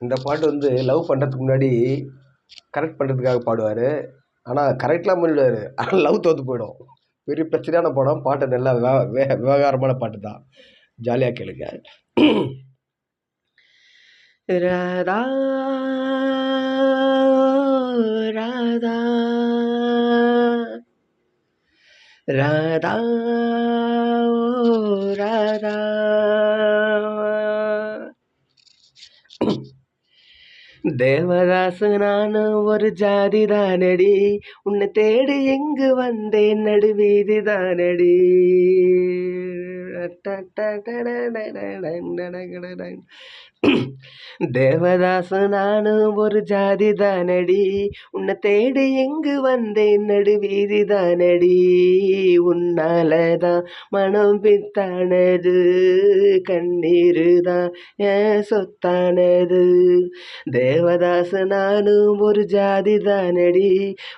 இந்த பாட்டு வந்து லவ் பண்ணுறதுக்கு முன்னாடி கரெக்ட் பண்ணுறதுக்காக பாடுவார். ஆனால் கரெக்ட்லாம் பண்ணிடுவார், ஆனால் லவ் தோற்று போயிடும். பெரிய பிரச்சனையான படம். பாட்டு நல்லா விவகாரமான பாட்டு தான். ஜாலியாக கேளுங்க. ராதா ராதா ராதா ராதா தேவதாசு நானும் ஒரு ஜாதி தானடி, உன்னை தேடி எங்கு வந்தேன் நடுவீதி தானடி. தேவதாசு நானும் ஒரு ஜாதி தானடி, உன்னை தேடி எங்கு வந்தேன் நடுவீதி தானடி. உன்னாலதான் மனம் பித்தானது, கண்ணீருதான் என் சொத்தானது. தேவதாசு நானும் ஒரு ஜாதி தானடி,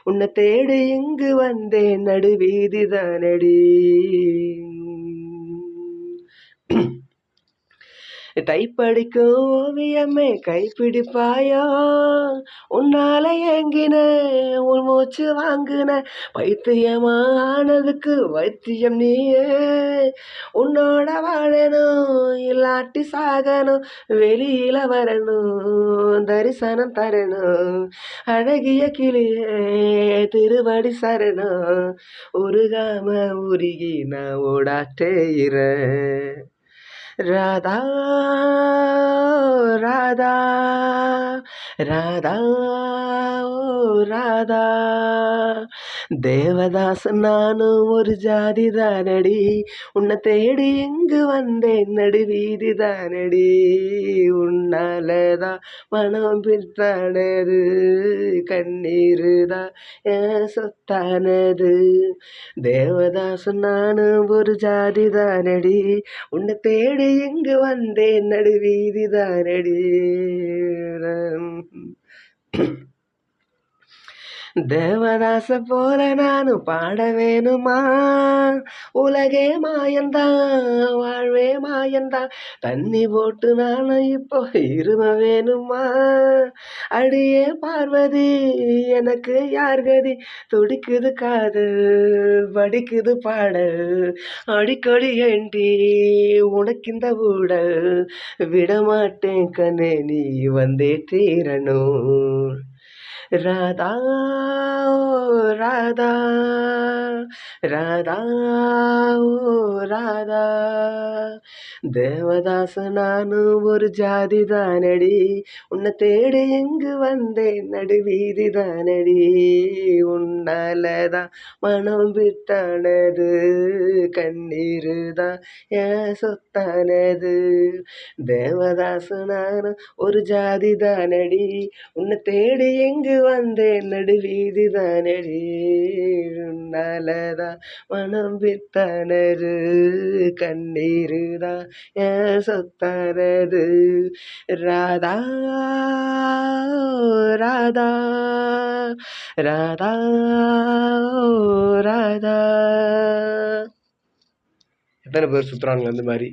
உன்னை தேடி எங்கு வந்தேன் நடுவீதி தானடி. டைப்படிக்கும் ஓவியமே கைப்பிடிப்பாயோ, உன்னால ஏங்கின உன் மூச்சு வாங்கின, பைத்தியமானதுக்கு வைத்தியம் நீயே. உன்னோட வாழணும் இல்லாட்டி சாகணும், வெளியில வரணும் தரிசனம் தரணும். அழகிய கிளியே திருவடி சரணம், உருகாம உருகி நான் ஓடாட்டேயிறேன். ராதா ராதா ராதா ராதா. தேவதாசு நானும் ஒரு ஜாதி தானடி, உன்னை தேடி எங்கு வந்தேன் நடுவீதி தானடி. உன்னாலதான் மனம் பித்தானது, கண்ணீருதான் என் சொத்தானது. தேவதாசு நானும் ஒரு ஜாதி தானடி, உன்னை தேடி எங்கு வந்தேன் நடுவீதி தானடி. தேவதாச போல நானும் பாட வேணுமா, உலகே மாயந்தான் வாழ்வே மாயந்தான். தண்ணி போட்டு நானும் இப்போ இரும வேணுமா, அடியே பார்வதி எனக்கு யார் கதி. துடிக்குது காதல் படிக்குது பாடல், அடிக்கடி ஏண்டி உனக்கு இந்த ஊடல். விடமாட்டேன் கண்ணே நீ வந்தே தீரணும். ராதா ராதா ராதா ராதா. தேவதாசு நானும் ஒரு ஜாதி தானடி, உன்னை தேடி எங்கு வந்தேன் நடுவீதி தானடி. உன்னாலதான் மனம் பித்தானது, கண்ணீருதான் என் சொத்தானது. தேவதாசு நானும் ஒரு ஜாதி தானடி, உன்னை தேடி எங்கு வந்தேன் நடுவீதி தானடி. உன்னாலதான் மனம் பித்தானது, கண்ணீருதான் என் சொத்தானது. ராதா ராதா ராதா ராதா. எத்தனை பேர் சுத்துறாங்க அந்த மாதிரி?